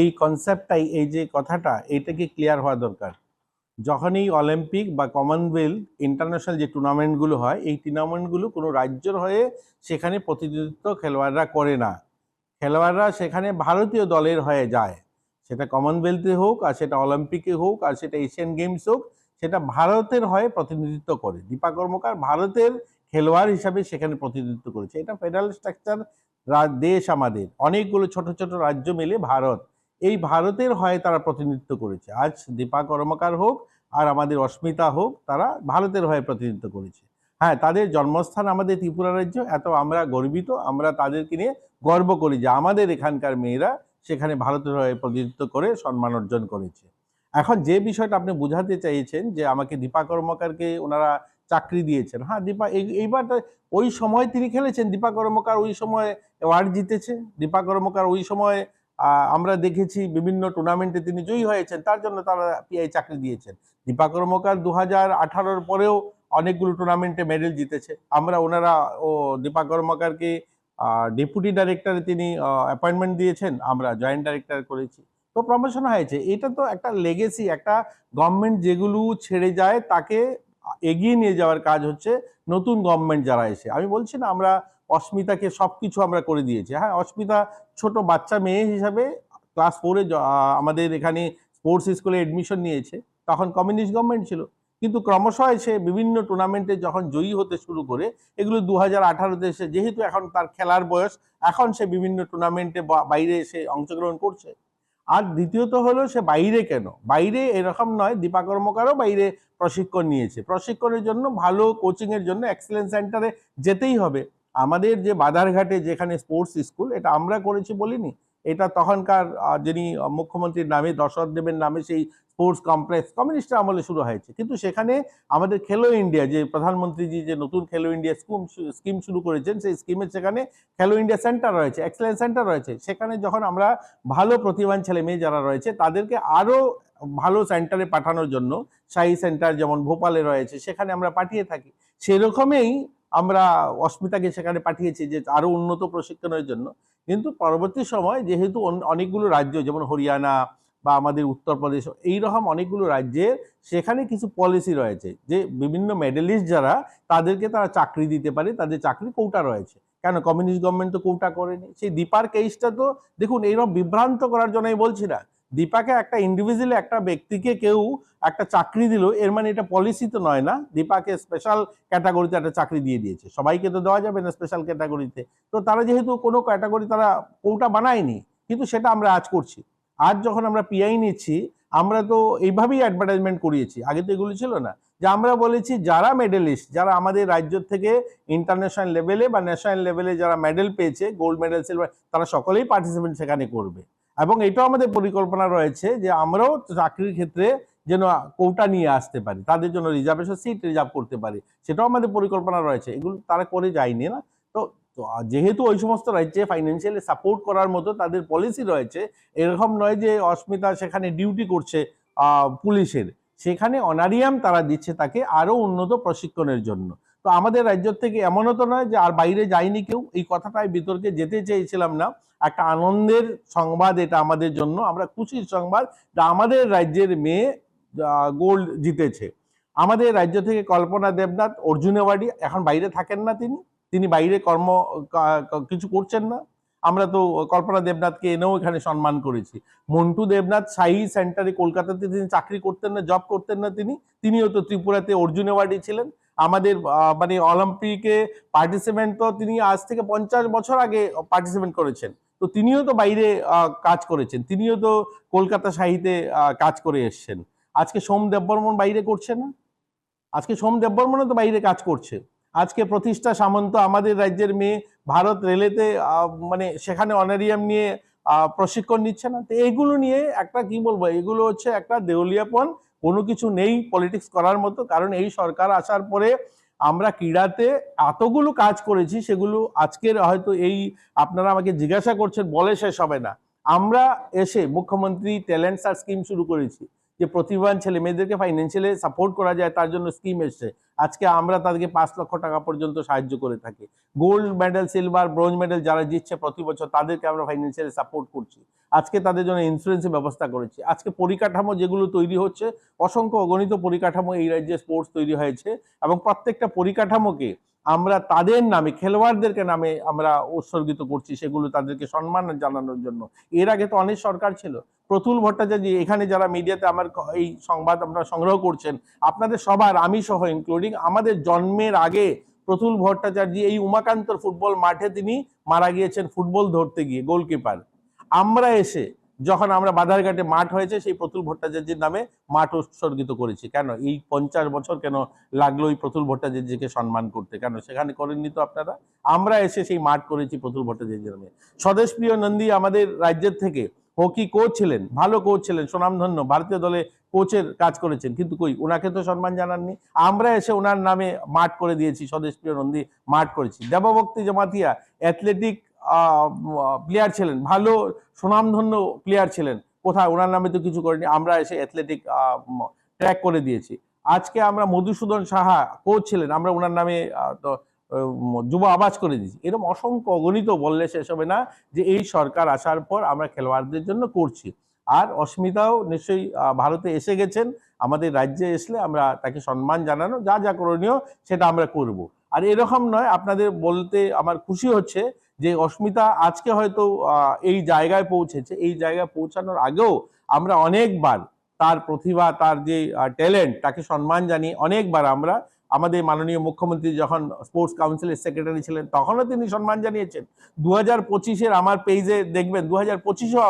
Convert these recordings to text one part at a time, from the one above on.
এই কনসেপ্টটাই, এই যে কথাটা, এইটাকে ক্লিয়ার হওয়া দরকার। যখনই অলিম্পিক বা কমনওয়েলথ ইন্টারন্যাশনাল যে টুর্নামেন্টগুলো হয়, এই টুর্নামেন্টগুলো কোনো রাজ্যের হয়ে সেখানে প্রতিনিধিত্ব খেলোয়াড়রা করে না। খেলোয়াড়রা সেখানে ভারতীয় দলের হয়ে যায়, সেটা কমনওয়েলথে হোক, আর সেটা অলিম্পিকে হোক, আর সেটা এশিয়ান গেমস হোক, সেটা ভারতের হয়ে প্রতিনিধিত্ব করে। দীপা কর্মকার ভারতের খেলোয়াড় হিসাবে সেখানে প্রতিনিধিত্ব করেছে। এটা ফেডারেল স্ট্রাকচার দেশ, আমাদের অনেকগুলো ছোট ছোট রাজ্য মিলে ভারত, এই ভারতের হয়ে তারা প্রতিনিধিত্ব করেছে। আজ দীপা কর্মকার হোক আর আমাদের অস্মিতা হোক, তারা ভারতের হয়ে প্রতিনিধিত্ব করেছে। হ্যাঁ, তাদের জন্মস্থান আমাদের ত্রিপুরা রাজ্য, এত আমরা গর্বিত, আমরা তাদেরকে নিয়ে গর্ব করি যে আমাদের এখানকার মেয়েরা সেখানে ভারতের হয়ে প্রতিনিধিত্ব করে সম্মান অর্জন করেছে। এখন যে বিষয়টা আপনি বোঝাতে চাইছেন যে আমাকে দীপা কর্মকারকে ওনারা চাকরি দিয়েছেন, হ্যাঁ, দীপা এইবার ওই সময় তিনি খেলেছেন, দীপা কর্মকার ওই সময় অ্যাওয়ার্ড জিতেছে, দীপা কর্মকার ওই সময় আমরা দেখেছি বিভিন্ন টুর্নামেন্টে তিনি জয়ী হয়েছেন, তার জন্য তারা পিআই চাকরি দিয়েছেন। দীপা কর্মকার 2018 পরেও অনেকগুলো টুর্নামেন্টে মেডেল জিতেছে। আমরা ওনারা দীপা কর্মকারকে ডেপুটি ডাইরেক্টরে তিনি অ্যাপয়েন্টমেন্ট দিয়েছেন, আমরা জয়েন্ট ডাইরেক্টর করেছি, তো প্রমোশন হয়েছে। এটা তো একটা লেগেসি, একটা গভর্নমেন্ট যেগুলো ছেড়ে যায় তাকে এগিয়ে নিয়ে যাওয়ার কাজ হচ্ছে নতুন গভর্নমেন্ট যারা এসে। আমি বলছি না আমরা অস্মিতাকে সবকিছু আমরা করে দিয়েছি, হ্যাঁ, অস্মিতা ছোট বাচ্চা মেয়ে হিসাবে ক্লাস 4-এ আমাদের এখানে স্পোর্টস স্কুলে এডমিশন নিয়েছে, তখন কমিউনিস্ট গভর্নমেন্ট ছিল, কিন্তু ক্রমশ এসে বিভিন্ন টুর্নামেন্টে যখন জয়ী হতে শুরু করে, এগুলো 2018-তে এসে, যেহেতু এখন তার খেলার বয়স, এখন সে বিভিন্ন টুর্নামেন্টে বাইরে এসে অংশগ্রহণ করছে। আর দ্বিতীয়ত হলো সে বাইরে কেন, বাইরে এরকম নয়, দীপা কর্মকারও বাইরে প্রশিক্ষণ নিয়েছে, প্রশিক্ষণের জন্য, ভালো কোচিংয়ের জন্য এক্সেলেন্স সেন্টারে যেতেই হবে। আমাদের যে বাধারঘাটে যেখানে স্পোর্টস স্কুল, এটা আমরা করেছি বলিনি, এটা তখনকার যিনি মুখ্যমন্ত্রীর নামে, দশরথ দেবের নামে সেই স্পোর্টস কমপ্লেক্স কমিউনিস্টের আমলে শুরু হয়েছে, কিন্তু সেখানে আমাদের খেলো ইন্ডিয়া, যে প্রধানমন্ত্রীজি যে নতুন খেলো ইন্ডিয়া স্কিম শুরু করেছেন, সেই স্কিমের সেখানে খেলো ইন্ডিয়া সেন্টার রয়েছে, এক্সেলেন্স সেন্টার রয়েছে। সেখানে যখন আমরা ভালো প্রতিভান ছেলে মেয়ে যারা রয়েছে তাদেরকে আরো ভালো সেন্টারে পাঠানোর জন্য, শাহী সেন্টার যেমন ভোপালে রয়েছে, সেখানে আমরা পাঠিয়ে থাকি। সেরকমই আমরা অস্মিতাকে সেখানে পাঠিয়েছি যে আরো উন্নত প্রশিক্ষণের জন্য। কিন্তু পরবর্তী সময় যেহেতু অনেকগুলো রাজ্য, যেমন হরিয়ানা বা আমাদের উত্তরপ্রদেশ, এইরকম অনেকগুলো রাজ্যে সেখানে কিছু পলিসি রয়েছে যে বিভিন্ন মেডেলিস্ট যারা, তাদেরকে তারা চাকরি দিতে পারে, তাদের চাকরি কোটা রয়েছে। কেন কমিউনিস্ট গভর্নমেন্ট তো কোটা করেনি। সেই দীপার কেসটা তো দেখুন, এইরকম বিভ্রান্ত করার জন্য আমি বলছি না, দীপাকে একটা ইন্ডিভিজুয়ালি একটা ব্যক্তিকে কেউ একটা চাকরি দিল, এর মানে এটা পলিসি তো নয় না, দীপাকে স্পেশাল ক্যাটাগরিতে একটা চাকরি দিয়ে দিয়েছে, সবাইকে তো দেওয়া যাবে না স্পেশাল ক্যাটাগরিতে। তো তারা যেহেতু কোনো ক্যাটাগরি তারা কোটা বানায়নি, কিন্তু সেটা আমরা আজ করছি। আজ যখন আমরা পিআই নিচ্ছি, আমরা তো এইভাবেই অ্যাডভার্টাইজমেন্ট করিয়েছি, আগে তো এগুলো ছিল না, যে আমরা বলেছি যারা মেডেলিস্ট, যারা আমাদের রাজ্য থেকে ইন্টারন্যাশনাল লেভেলে বা ন্যাশনাল লেভেলে যারা মেডেল পেয়েছে, গোল্ড মেডেল, সিলভার, তারা সকলেই পার্টিসিপেন্ট সেখানে করবে। এবং এটাও আমাদের পরিকল্পনা রয়েছে যে আমরাও চাকরির ক্ষেত্রে যেন কোটা নিয়ে আসতে পারি, তাদের জন্য রিজার্ভেশন সিট রিজার্ভ করতে পারি, সেটাও আমাদের পরিকল্পনা রয়েছে। এগুলো তারা করে যায়নি না। তো যেহেতু ওই সমস্ত রাজ্যে ফাইন্যান্সিয়ালি সাপোর্ট করার মতো তাদের পলিসি রয়েছে, এরকম নয় যে অস্মিতা সেখানে ডিউটি করছে পুলিশের, সেখানে অনারিয়াম তারা দিচ্ছে তাকে আরো উন্নত প্রশিক্ষণের জন্য। তো আমাদের রাজ্য থেকে এমনও তো নয় যে আর বাইরে যায়নি কেউ, এই কথাটাই বিতর্কে যেতে চেয়েছিলাম না। একটা আনন্দের সংবাদ এটা আমাদের জন্য, আমরা খুশির সংবাদ যে আমাদের রাজ্যের মেয়ে গোল্ড জিতেছে। আমাদের রাজ্য থেকে কল্পনা দেবনাথ অর্জুন অ্যাওয়ার্ডি, এখন বাইরে থাকেন না তিনি বাইরে কিছু করছেন না। আমরা তো কল্পনা দেবনাথকে এনেও এখানে সম্মান করেছি। মন্টু দেবনাথ শাহী সেন্টারে কলকাতাতে তিনি চাকরি করতেন না, জব করতেন না, তিনিও তো ত্রিপুরাতে অর্জুন অ্যাওয়ার্ডি ছিলেন। আমাদের মানে অলিম্পিকে পার্টিসিপেন্ট তো তিনি আজ থেকে 50 বছর আগে পার্টিসিপেন্ট করেছেন, তো তিনিও তো বাইরে কাজ করেছেন, তিনিও তো কলকাতা শাহীতে কাজ করে এসছেন। আজকে সোম দেববর্মন বাইরে করছে না, আজকে সোম দেববর্মনও তো বাইরে কাজ করছে। আজকে প্রতিষ্ঠা সামন্ত আমাদের রাজ্যের মেয়ে ভারত রেলেতে মানে সেখানে অনারিয়াম নিয়ে প্রশিক্ষণ নিচ্ছে না। তো এগুলো নিয়ে একটা কি বলবো, এগুলো হচ্ছে একটা দেউলিয়াপন, কোনো কিছু নেই পলিটিক্স করার মতো। কারণ এই সরকার আসার পরে আমরা ক্রীড়াতে এতগুলো কাজ করেছি, সেগুলো আজকের হয়তো এই আপনারা আমাকে জিজ্ঞাসা করছেন বলে শেষ হবে না। আমরা এসে মুখ্যমন্ত্রী ট্যালেন্ট সার্চ স্কিম শুরু করেছি, যে প্রতিভাবান ছেলে মেয়েদেরকে ফাইন্যান্সিয়ালি সাপোর্ট করা যায় তার জন্য স্কিম এসছে। আজকে আমরা তাদেরকে 5 লক্ষ টাকা পর্যন্ত সাহায্য করে থাকি। Gold medal, silver, bronze medal যারা জিতছে প্রতি বছর তাদেরকে আমরা ফাইন্যান্সিয়ালি সাপোর্ট করছি। আজকে তাদের জন্য ইন্স্যুরেন্সের ব্যবস্থা করেছি। আজকে পরিকাঠামো যেগুলো তৈরি হচ্ছে, অসংখ্য অগণিত পরিকাঠামো এই রাজ্যে স্পোর্টস তৈরি হয়েছে, এবং প্রত্যেকটা পরিকাঠামোকে আমরা তাদের নামে, খেলোয়াড়দেরকে নামে আমরা উৎসর্গিত করছি, সেগুলো তাদেরকে সম্মান জানানোর জন্য। এর আগে তো অনেক সরকার ছিল। প্রতুল ভট্টাচার্য, এখানে যারা মিডিয়াতে আমার এই সংবাদ আপনারা সংগ্রহ করছেন, আপনাদের সবার, আমি সহ ইনক্লুডিং, আমাদের জন্মের আগে প্রতুল ভট্টাচার্য এই উমাকান্তর ফুটবল মাঠে তিনি মারা গিয়েছেন ফুটবল ধরতে গিয়ে, গোলকিপার। আমরা এসে যখন আমরা বাধারঘাটে মাঠ হয়েছে, সেই প্রতুল ভট্টাচার্যের নামে মাঠ উৎসর্গিত করেছি। কেন এই 50 বছর কেন লাগলো এই প্রতুল ভট্টাচার্যকে সম্মান করতে? কেন সেখানে করেননি তো আপনারা? আমরা এসে সেই মাঠ করেছি প্রতুল ভট্টাচার্যের নামে। স্বদেশপ্রিয় নন্দী আমাদের রাজ্যের থেকে হকি কোচ ছিলেন, ভালো কোচ ছিলেন, সুনামধন্য, ভারতীয় দলে কোচের কাজ করেছেন, কিন্তু কই, ওনাকে তো সম্মান জানাননি। আমরা এসে ওনার নামে মাঠ করে দিয়েছি, স্বদেশপ্রিয় নন্দী মাঠ করেছি। দেবভক্তি জমাতিয়া অ্যাথলেটিক প্লেয়ার ছিলেন, ভালো সুনামধন্য প্লেয়ার ছিলেন, কোথায়? ওনার নামে তো কিছু করেনি। আমরা এসে অ্যাথলেটিক ট্র্যাক করে দিয়েছি। আজকে আমরা মধুসূদন সাহা কোচ ছিলেন, আমরা ওনার নামে যুব আবাস করে দিয়েছি। এরকম অসংখ্য অগণিত বললে শেষ হবে না যে এই সরকার আসার পর আমরা খেলোয়াড়দের জন্য করছি। আর অস্মিতাও নিশ্চয়ই ভারতে এসে গেছেন, আমাদের রাজ্যে এসলে আমরা তাকে সম্মান জানানো, যা যা করণীয় সেটা আমরা করব। আর এরকম নয়, আপনাদের বলতে আমার খুশি হচ্ছে যে অস্মিতা আজকে হয়তো এই জায়গায় পৌঁছেছে। এই জায়গায় পৌঁছানোর আগেও আমরা অনেকবার তার প্রতিভা, তার যে ট্যালেন্ট, তাকে সম্মান জানিয়ে অনেকবার আমরা, আমাদের মাননীয় মুখ্যমন্ত্রী যখন স্পোর্টস কাউন্সিলের সেক্রেটারি ছিলেন তখনও তিনি সম্মান জানিয়েছেন। 2025-এর আমার পেজে দেখবেন, 2025-এও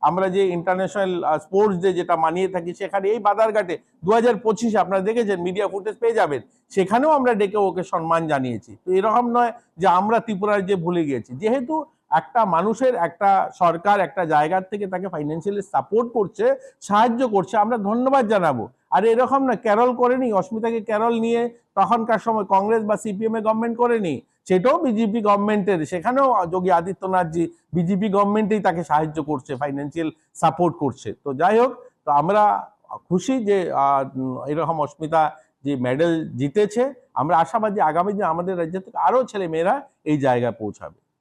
আমরা যে ইন্টারন্যাশনাল স্পোর্টস ডে যেটা মানিয়ে থাকি, সেখানে এই বাদারঘাটে 2025-এ আপনারা দেখেছেন, মিডিয়া ফুটেজ পেয়ে যাবেন, সেখানেও আমরা ডেকে ওকে সম্মান জানিয়েছি। তো এরকম নয় যে আমরা ত্রিপুরার যে ভুলে গিয়েছি। যেহেতু একটা মানুষের, একটা সরকার একটা জায়গার থেকে তাকে ফাইন্যান্সিয়ালি সাপোর্ট করছে, সাহায্য করছে, আমরা ধন্যবাদ জানাবো। আর এরকম না ক্যারল করেনি, অস্মিতাকে ক্যারল নিয়ে তখনকার সময় কংগ্রেস বা সিপিএম এ গভর্নমেন্ট করেনি, সেটাও বিজেপি গভর্নমেন্টের, সেখানেও যোগী আদিত্যনাথজি বিজেপি গভর্নমেন্টেই তাকে সাহায্য করছে, ফাইন্যান্সিয়াল সাপোর্ট করছে। তো যাই হোক, তো আমরা খুশি যে এরকম অস্মিতা যে মেডেল জিতেছে। আমরা আশাবাদী আগামী দিনে আমাদের রাজ্য থেকে আরো ছেলে মেয়েরা এই জায়গায় পৌঁছাবে।